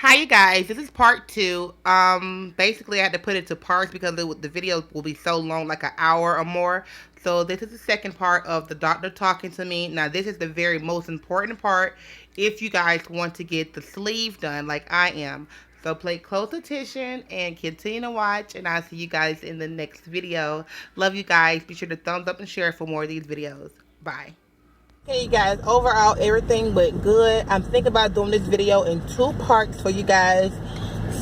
Hi you guys, this is part two. Basically I had to put it to parts because the video will be so long, like an hour or more. So this is the second part of the doctor talking to me. Now this is the very most important part if you guys want to get the sleeve done like I am. So pay close attention and continue to watch, and I'll see you guys in the next video. Love you guys. Be sure to thumbs up and share for more of these videos. Bye. Hey guys, overall everything went good. I'm thinking about doing this video in two parts for you guys.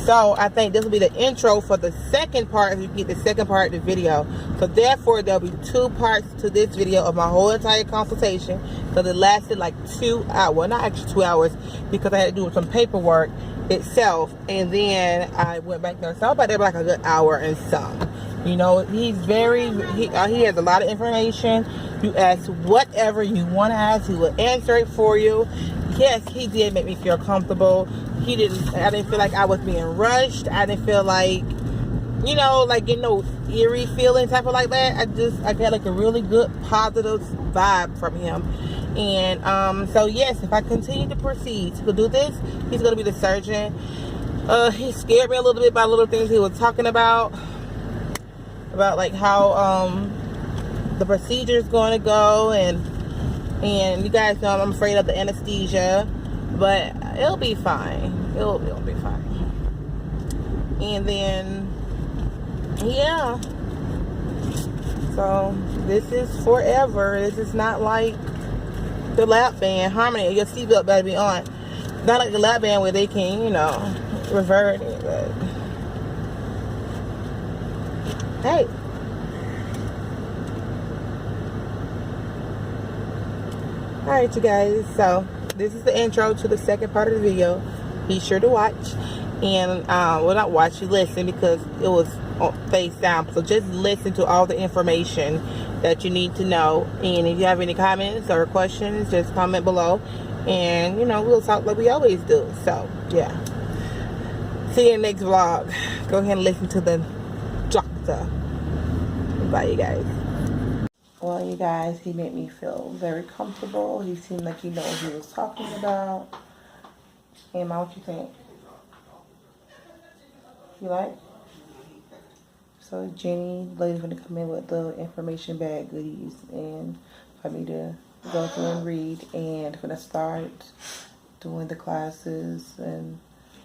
So I think this will be the intro for the second part if you get the second part of the video. So therefore there'll be two parts to this video of my whole entire consultation. Because it lasted like 2 hours. Well, not actually 2 hours because I had to do some paperwork itself. And then I went back there. So I was about there like a good hour and some. You know, he has a lot of information. You ask whatever you want to ask, he will answer it for you. Yes, he did make me feel comfortable. I didn't feel like I was being rushed. I didn't feel like, like getting no eerie feeling type of like that. I got like a really good positive vibe from him. And so yes, if I continue to proceed to do this, he's going to be the surgeon. He scared me a little bit by little things he was talking about like how the procedure is going to go, and you guys know I'm afraid of the anesthesia, but it'll be fine. It'll be fine. And then yeah, so this is forever. This is not like the lap band. Harmony, your seatbelt better be on. Not like the lap band where they can, revert it. But hey. Alright you guys, so this is the intro to the second part of the video. Be sure to watch. And, well, not watch, you listen because it was face down. So just listen to all the information that you need to know. And if you have any comments or questions, just comment below. And, we'll talk like we always do. So, yeah. See you in the next vlog. Go ahead and listen to the doctor. Bye, you guys. Well, you guys, he made me feel very comfortable. He seemed like he knew what he was talking about. Emma, what you think? You like? So Jenny, lady's gonna come in with the information bag goodies and for me to go through and read, and gonna start doing the classes and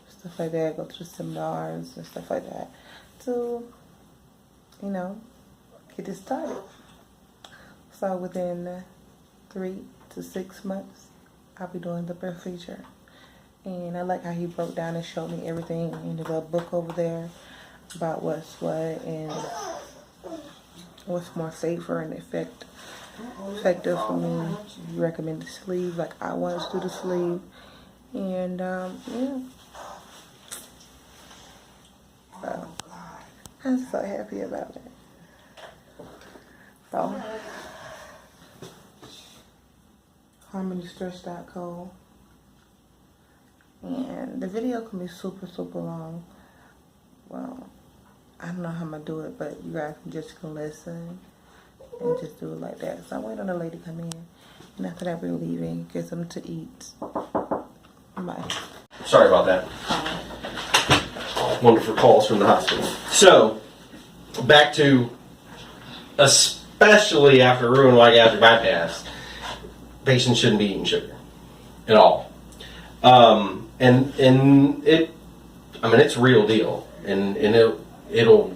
stuff like that, go to the seminars and stuff like that to, get this started. So within 3 to 6 months, I'll be doing the procedure. And I like how he broke down and showed me everything in the book over there about what's what and what's more safer and effective for me. He recommended sleeve, like I wanted to do the sleeve. And yeah. So I'm so happy about it. So Harmony stretched out cold. And the video can be super long. Well, I don't know how I'm gonna do it, but you guys can just listen and just do it like that. So I'm waiting on the lady to come in, and after that we're leaving, get something to eat. Bye. Sorry about that. Wonderful calls from the hospital. So back to, especially after Roux-en-Y gastric bypass, patients shouldn't be eating sugar at all. And it's real deal, and it'll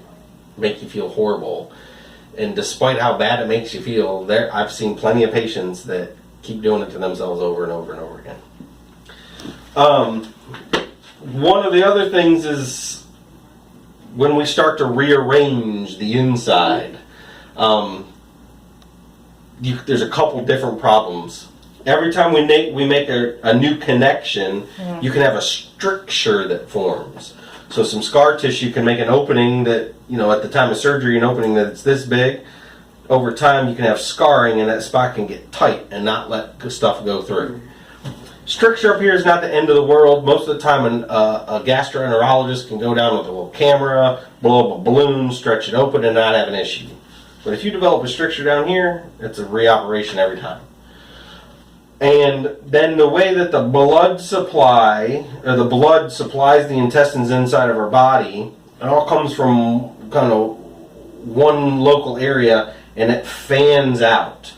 make you feel horrible. And despite how bad it makes you feel, I've seen plenty of patients that keep doing it to themselves over and over and over again. One of the other things is when we start to rearrange the inside, there's a couple different problems. Every time we make a new connection, you can have a stricture that forms. So some scar tissue can make an opening that, at the time of surgery, an opening that's this big. Over time, you can have scarring, and that spot can get tight and not let stuff go through. Stricture up here is not the end of the world. Most of the time, a gastroenterologist can go down with a little camera, blow up a balloon, stretch it open, and not have an issue. But if you develop a stricture down here, it's a reoperation every time. And then the way that the blood supplies the intestines inside of our body, it all comes from kind of one local area, and it fans out.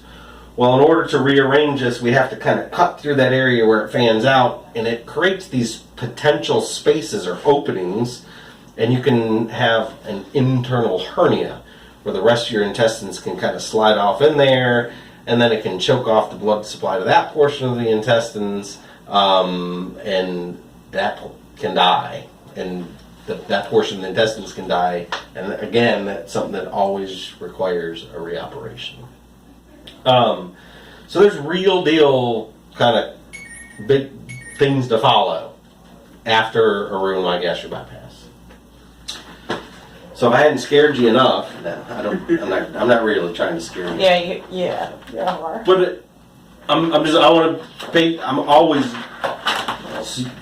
Well, in order to rearrange this, we have to kind of cut through that area where it fans out, and it creates these potential spaces or openings, and you can have an internal hernia where the rest of your intestines can kind of slide off in there, and then it can choke off the blood supply to that portion of the intestines, and that can die. And that portion of the intestines can die. And again, that's something that always requires a reoperation. So there's real deal kind of big things to follow after a root-and-line gastric bypass. So if I hadn't scared you enough, I'm not really trying to scare you. Yeah, you are. But I'm always,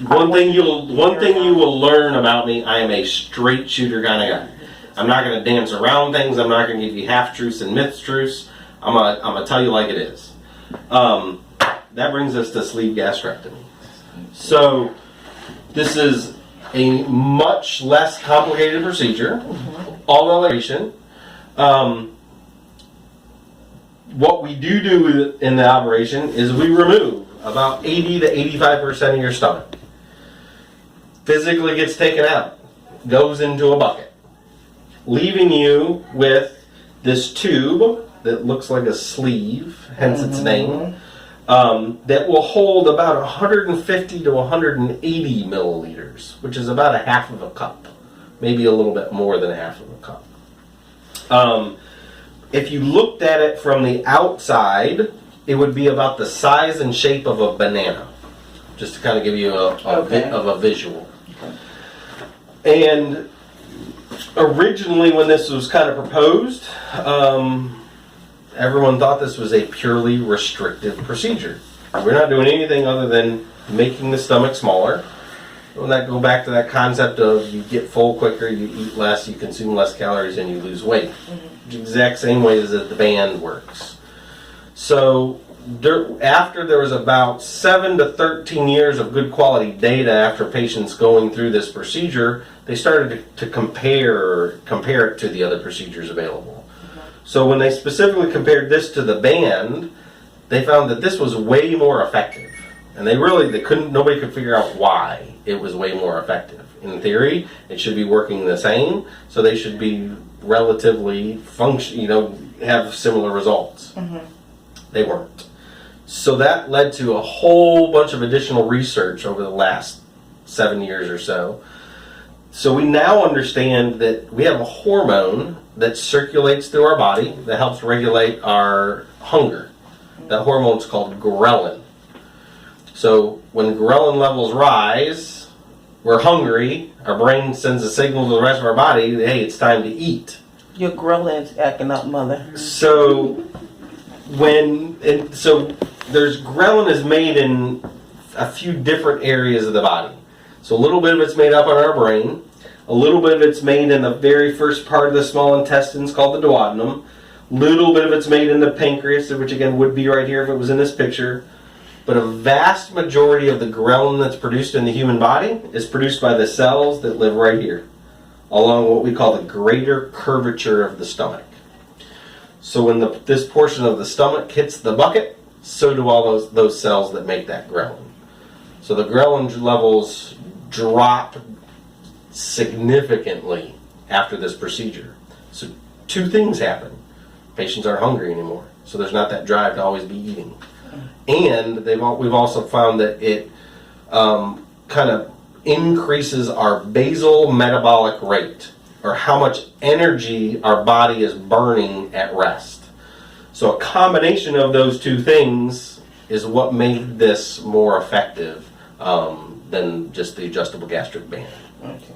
one thing you will learn about me, I am a straight shooter kind of guy. I'm not going to dance around things. I'm not going to give you half truths and myth truths. I'm gonna tell you like it is. That brings us to sleeve gastrectomy. So this is a much less complicated procedure. All relation. What we do in the operation is we remove about 80 to 85% of your stomach. Physically gets taken out, goes into a bucket, leaving you with this tube that looks like a sleeve, hence its name, that will hold about 150 to 180 milliliters, which is about a half of a cup, maybe a little bit more than a half of a cup. If you looked at it from the outside, it would be about the size and shape of a banana, just to kind of give you a bit of a visual. Okay. And originally, when this was kind of proposed, everyone thought this was a purely restrictive procedure. We're not doing anything other than making the stomach smaller. When that go back to that concept of you get full quicker, you eat less, you consume less calories, and you lose weight. The exact same way as that the band works. So after there was about 7 to 13 years of good quality data after patients going through this procedure, they started to compare it to the other procedures available. So when they specifically compared this to the band, they found that this was way more effective. And nobody could figure out why it was way more effective. In theory, it should be working the same, so they should be relatively have similar results. They weren't. So that led to a whole bunch of additional research over the last 7 years or so. So we now understand that we have a hormone that circulates through our body that helps regulate our hunger. That hormone is called ghrelin. So when ghrelin levels rise, we're hungry, our brain sends a signal to the rest of our body, hey, it's time to eat. Your ghrelin's acting up, mother. So there's ghrelin is made in a few different areas of the body. So a little bit of it's made up in our brain. A little bit of it's made in the very first part of the small intestines called the duodenum. A little bit of it's made in the pancreas, which again would be right here if it was in this picture. But a vast majority of the ghrelin that's produced in the human body is produced by the cells that live right here, along what we call the greater curvature of the stomach. So when this portion of the stomach hits the bucket, so do all those cells that make that ghrelin. So the ghrelin levels drop significantly after this procedure. So two things happen. Patients aren't hungry anymore, so there's not that drive to always be eating. And we've also found that it kind of increases our basal metabolic rate, or how much energy our body is burning at rest. So a combination of those two things is what made this more effective than just the adjustable gastric band. Okay.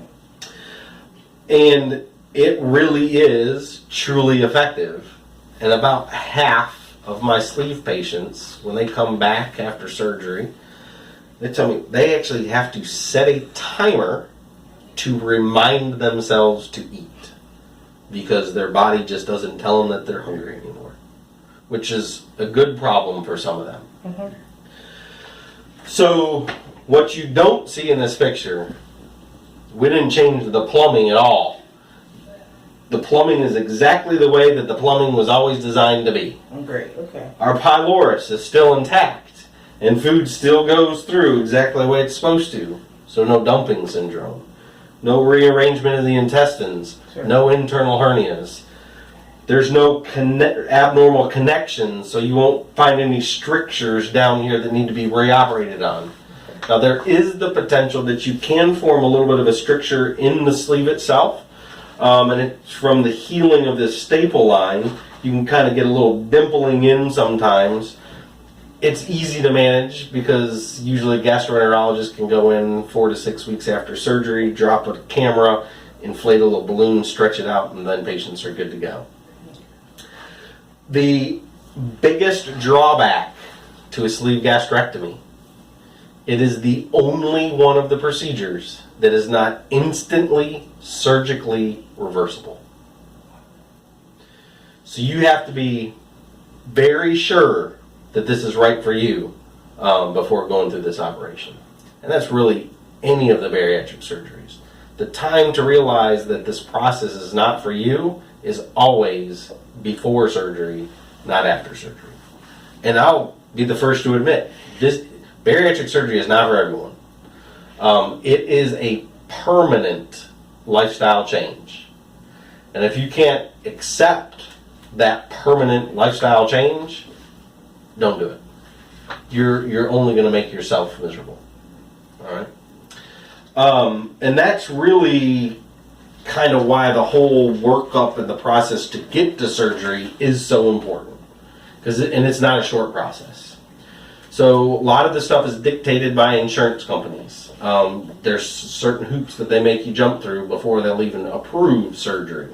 And it really is truly effective. And about half of my sleeve patients, when they come back after surgery, they tell me they actually have to set a timer to remind themselves to eat, because their body just doesn't tell them that they're hungry anymore, which is a good problem for some of them. So what you don't see in this picture, we didn't change the plumbing at all. The plumbing is exactly the way that the plumbing was always designed to be. Great, okay. Our pylorus is still intact, and food still goes through exactly the way it's supposed to. So no dumping syndrome, no rearrangement of the intestines, Sure. no internal hernias. There's no abnormal connections, so you won't find any strictures down here that need to be reoperated on. Now there is the potential that you can form a little bit of a stricture in the sleeve itself. And it's from the healing of this staple line. You can kind of get a little dimpling in sometimes. It's easy to manage because usually a gastroenterologist can go in 4 to 6 weeks after surgery, drop a camera, inflate a little balloon, stretch it out, and then patients are good to go. The biggest drawback to a sleeve gastrectomy, it is the only one of the procedures that is not instantly surgically reversible. So you have to be very sure that this is right for you before going through this operation. And that's really any of the bariatric surgeries. The time to realize that this process is not for you is always before surgery, not after surgery. And I'll be the first to admit, this bariatric surgery is not for everyone. It is a permanent lifestyle change. And if you can't accept that permanent lifestyle change, don't do it. You're only going to make yourself miserable. All right? And that's really kind of why the whole workup and the process to get to surgery is so important. And it's not a short process. So a lot of the stuff is dictated by insurance companies. There's certain hoops that they make you jump through before they'll even approve surgery.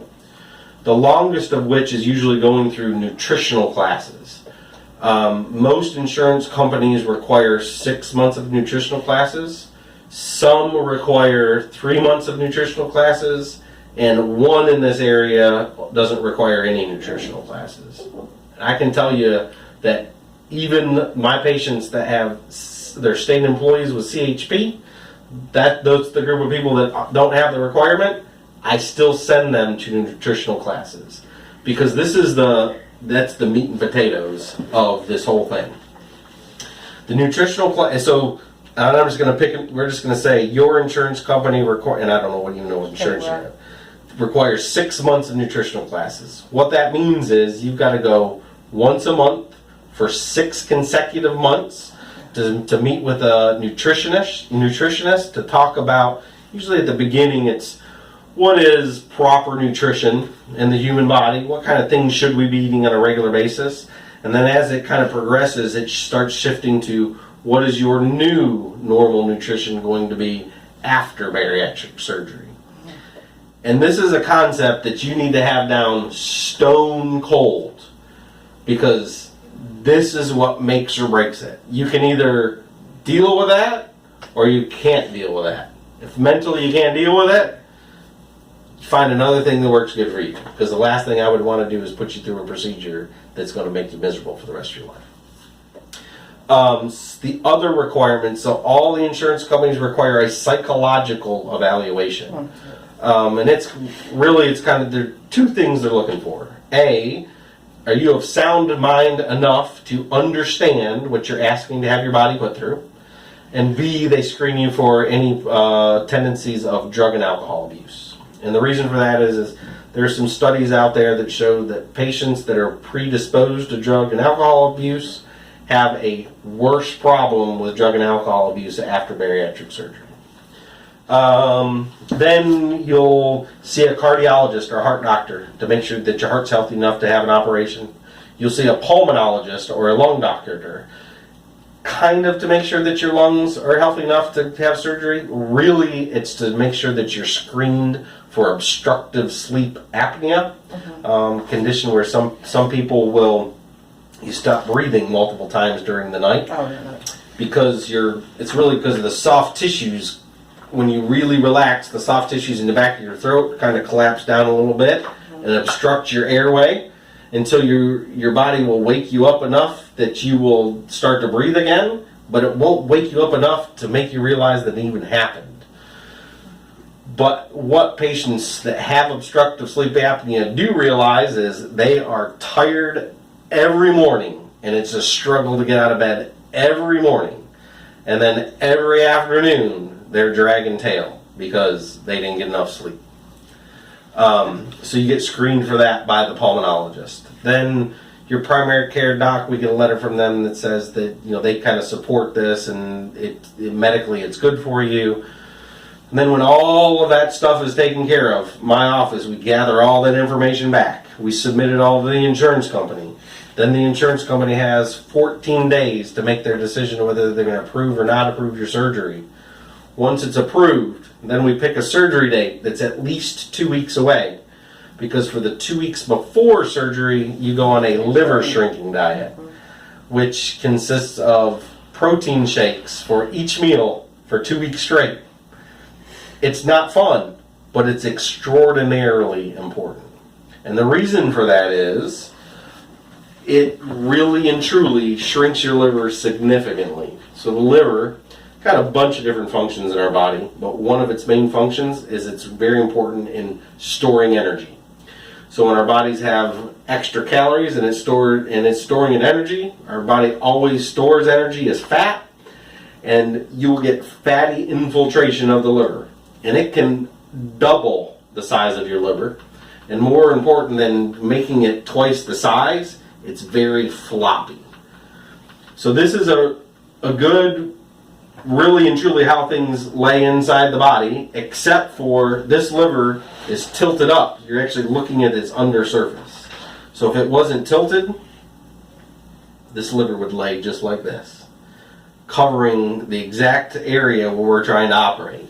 The longest of which is usually going through nutritional classes. Most insurance companies require 6 months of nutritional classes. Some require 3 months of nutritional classes, and one in this area doesn't require any nutritional classes. And I can tell you that even my patients that have their state employees with CHP, those the group of people that don't have the requirement, I still send them to nutritional classes because that's the meat and potatoes of this whole thing. The nutritional class. So I'm just going to pick. We're just going to say your insurance company and I don't know what you know what insurance you have, requires 6 months of nutritional classes. What that means is you've got to go once a month for 6 consecutive months to meet with a nutritionist to talk about. Usually at the beginning, it's what is proper nutrition in the human body, what kind of things should we be eating on a regular basis, and then as it kind of progresses, it starts shifting to what is your new normal nutrition going to be after bariatric surgery. And this is a concept that you need to have down stone cold because this is what makes or breaks it. You can either deal with that or you can't deal with that. If mentally you can't deal with it, find another thing that works good for you. Because the last thing I would want to do is put you through a procedure that's going to make you miserable for the rest of your life. The other requirements, so all the insurance companies require a psychological evaluation. And it's kind of, there are 2 things they're looking for. A, are you of sound mind enough to understand what you're asking to have your body put through? And B, they screen you for any tendencies of drug and alcohol abuse. And the reason for that is there are some studies out there that show that patients that are predisposed to drug and alcohol abuse have a worse problem with drug and alcohol abuse after bariatric surgery. Then you'll see a cardiologist or a heart doctor to make sure that your heart's healthy enough to have an operation. You'll see a pulmonologist or a lung doctor kind of to make sure that your lungs are healthy enough to have surgery. Really, it's to make sure that you're screened for obstructive sleep apnea, condition where some people you stop breathing multiple times during the night because it's really because of the soft tissues. When you really relax, the soft tissues in the back of your throat kind of collapse down a little bit and obstruct your airway until your body will wake you up enough that you will start to breathe again. but it won't wake you up enough to make you realize that it even happened. But what patients that have obstructive sleep apnea do realize is they are tired every morning, and it's a struggle to get out of bed every morning. And then every afternoon, they're dragging tail because they didn't get enough sleep. So you get screened for that by the pulmonologist. Then your primary care doc, we get a letter from them that says that they kind of support this, and medically it's good for you. And then when all of that stuff is taken care of, my office, we gather all that information back. We submit it all to the insurance company. Then the insurance company has 14 days to make their decision whether they're going to approve or not approve your surgery. Once it's approved, then we pick a surgery date that's at least 2 weeks away. Because for the 2 weeks before surgery, you go on a liver shrinking diet, which consists of protein shakes for each meal for 2 weeks straight. It's not fun, but it's extraordinarily important. And the reason for that is it really and truly shrinks your liver significantly. So the liver got a bunch of different functions in our body, but one of its main functions is it's very important in storing energy. So when our bodies have extra calories and it's storing in energy, our body always stores energy as fat, and you will get fatty infiltration of the liver. And it can double the size of your liver. And more important than making it twice the size, it's very floppy. So this is a good, really and truly how things lay inside the body, except for this liver is tilted up. You're actually looking at its undersurface. So if it wasn't tilted, this liver would lay just like this, covering the exact area where we're trying to operate.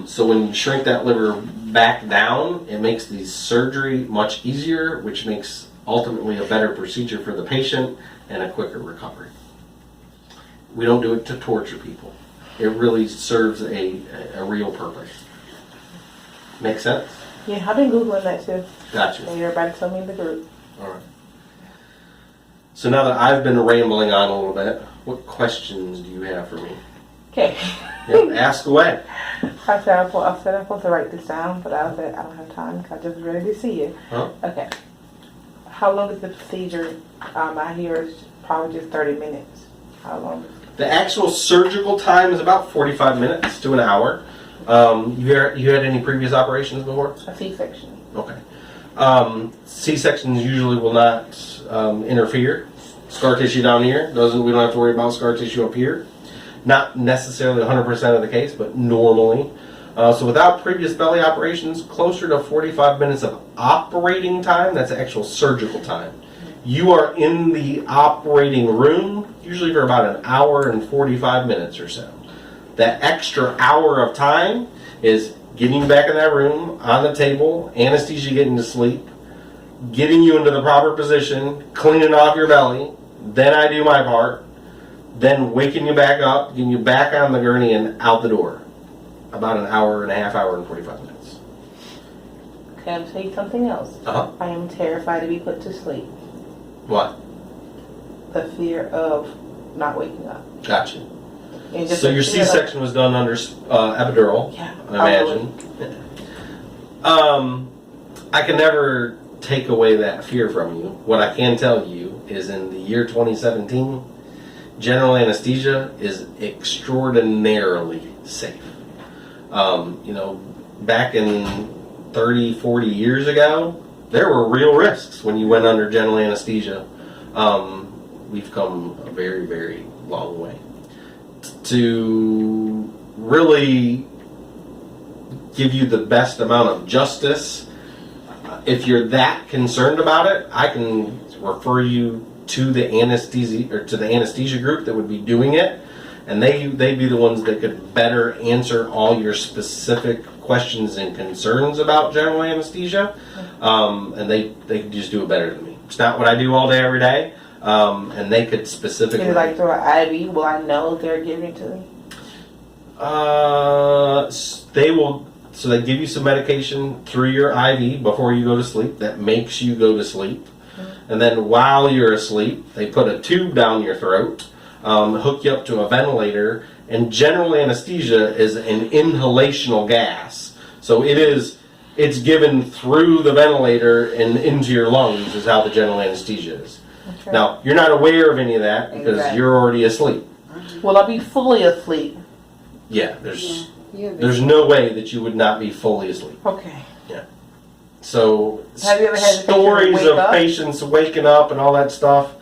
So when you shrink that liver back down, it makes the surgery much easier, which makes ultimately a better procedure for the patient and a quicker recovery. We don't do it to torture people. It really serves a real purpose. Make sense? Yeah, I've been Googling that too. Gotcha. And everybody told me in the group. All right. So now that I've been rambling on a little bit, what questions do you have for me? Okay. Yep, ask away. I said I'm supposed to write this down, but I said I don't have time because I just was ready to see you. Huh? Okay. How long is the procedure? I hear it's probably just 30 minutes. How long? The actual surgical time is about 45 minutes to an hour. You had any previous operations before? A C-section. Okay. C-sections usually will not interfere. Scar tissue down here we don't have to worry about scar tissue up here. Not necessarily 100% of the case, but normally. So without previous belly operations, closer to 45 minutes of operating time, that's actual surgical time. You are in the operating room, usually for about an hour and 45 minutes or so. That extra hour of time is getting you back in that room, on the table, anesthesia getting to sleep, getting you into the proper position, cleaning off your belly, then I do my part, then waking you back up, getting you back on the gurney and out the door. About an hour and a half, hour and 45 minutes. Okay, I'll tell you something else. Uh-huh. I am terrified to be put to sleep. What? The fear of not waking up. Gotcha. And just So the your fear C-section was done under epidural, Yeah, I imagine. I can never take away that fear from you. What I can tell you is in the year 2017, general anesthesia is extraordinarily safe. Back in 30, 40 years ago, there were real risks when you went under general anesthesia. We've come a very, very long way. To really give you the best amount of justice, if you're that concerned about it, I can refer you to the anesthesia group that would be doing it, and they'd be the ones that could better answer all your specific questions and concerns about general anesthesia, and they could just do it better than me. It's not what I do all day every day, and they could specifically. Can you like through an IV? Will I know if they're giving it to me? They will. So they give you some medication through your IV before you go to sleep that makes you go to sleep. And then while you're asleep, they put a tube down your throat hook you up to a ventilator, and general anesthesia is an inhalational gas. So it's given through the ventilator and into your lungs is how the general anesthesia is. Okay. Now, you're not aware of any of that because Exactly. you're already asleep. Will I be fully asleep? Yeah, there's no way that you would not be fully asleep. Okay. So Have you ever had a patient stories wake of up? patients waking up and all that stuff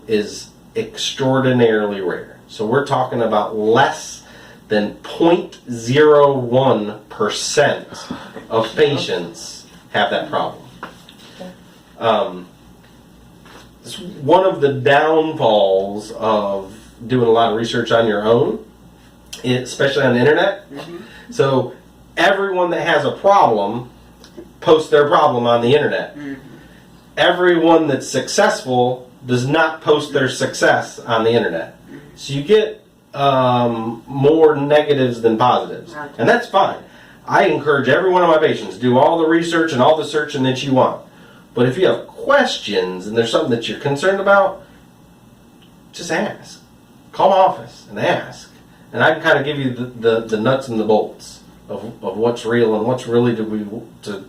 is extraordinarily rare. So we're talking about less than 0.01% of patients have that problem. It's one of the downfalls of doing a lot of research on your own, especially on the internet. So everyone that has a problem posts their problem on the internet. Everyone that's successful does not post their success on the internet. So you get more negatives than positives. And that's fine. I encourage every one of my patients to do all the research and all the searching that you want. But if you have questions and there's something that you're concerned about, just ask. Call my office and ask. And I can kind of give you the nuts and the bolts of what's real and what's really to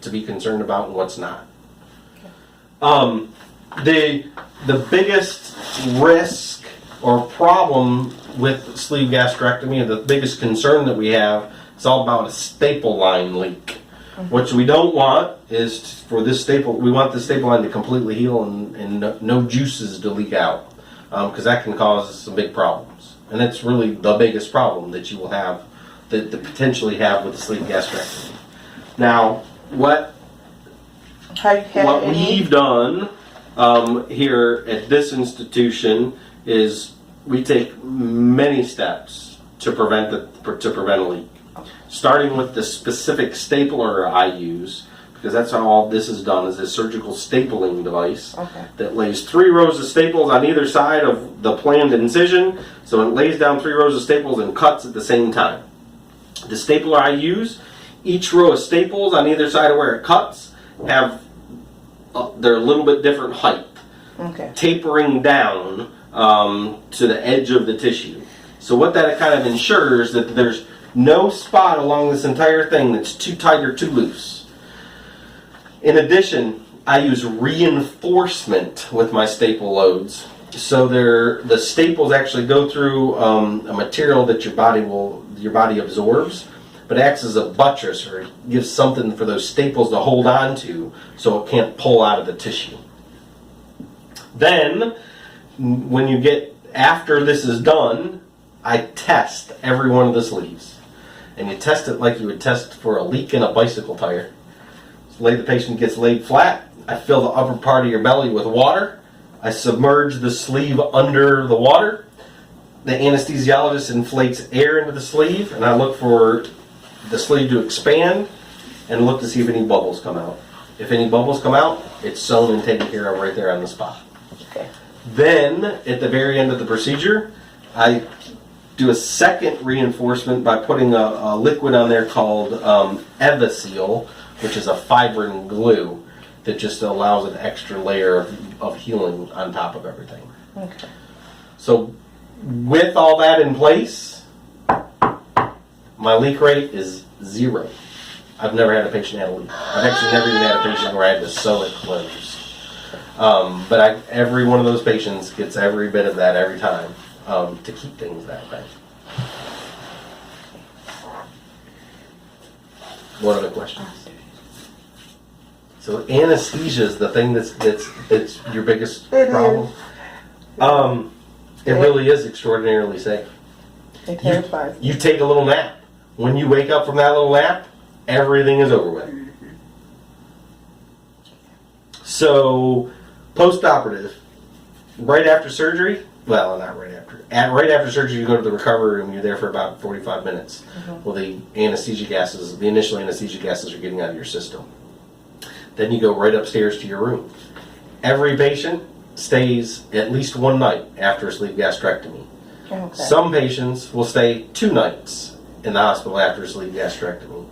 be concerned about and what's not. The biggest risk or problem with sleeve gastrectomy, and the biggest concern that we have, is all about a staple line leak. What we don't want is for this staple. We want the staple line to completely heal and no juices to leak out, because that can cause some big problems. And that's really the biggest problem that you will have, that potentially have with the sleeve gastrectomy. Now, what we've done here at this institution is we take many steps to prevent a leak. Starting with the specific stapler I use, because that's how all this is done, is a surgical stapling device that lays 3 rows of staples on either side of the planned incision, so it lays down 3 rows of staples and cuts at the same time. The stapler I use, each row of staples on either side of where it cuts have they're a little bit different height, tapering down to the edge of the tissue. So what that kind of ensures that there's no spot along this entire thing that's too tight or too loose. In addition, I use reinforcement with my staple loads. So the staples actually go through a material that your body absorbs, but acts as a buttress, or gives something for those staples to hold on to so it can't pull out of the tissue. Then, after this is done, I test every one of the sleeves. And you test it like you would test for a leak in a bicycle tire. So the patient gets laid flat. I fill the upper part of your belly with water. I submerge the sleeve under the water. The anesthesiologist inflates air into the sleeve, and I look for the sleeve to expand and look to see if any bubbles come out. If any bubbles come out, it's sewn and taken care of right there on the spot. Then, at the very end of the procedure, I do a second reinforcement by putting a liquid on there called Evaseal, which is a fibrin glue that just allows an extra layer of healing on top of everything. So with all that in place, my leak rate is 0. I've never had a patient have a leak. I've actually never even had a patient where I had to sew it closed. But every one of those patients gets every bit of that every time. To keep things that way. What other questions? So anesthesia is the thing that's your biggest problem. It really is extraordinarily safe. It terrifies me. You take a little nap. When you wake up from that little nap, everything is over with. So, post-operative, right after surgery. Well, not right after. Right after surgery, you go to the recovery room. You're there for about 45 minutes. Well, the initial anesthesia gases are getting out of your system. Then you go right upstairs to your room. Every patient stays at least 1 night after a sleeve gastrectomy. Some patients will stay 2 nights in the hospital after a sleeve gastrectomy.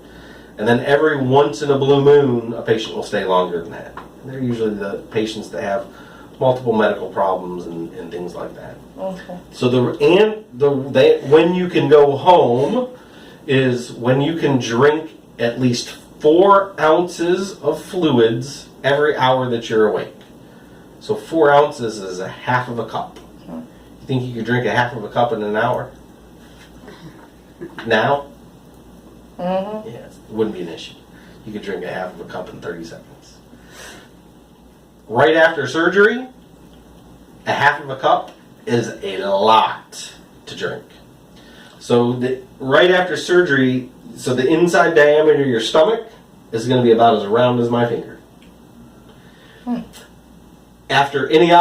And then every once in a blue moon, a patient will stay longer than that. They're usually the patients that have multiple medical problems and things like that. Okay. So when you can go home is when you can drink at least 4 ounces of fluids every hour that you're awake. So 4 ounces is a half of a cup. You think you could drink a half of a cup in an hour? Now? Mm-hmm. Yes, it wouldn't be an issue. You could drink a half of a cup in 30 seconds. Right after surgery, a half of a cup is a lot to drink. So right after surgery, so the inside diameter of your stomach is going to be about as round as my finger. After any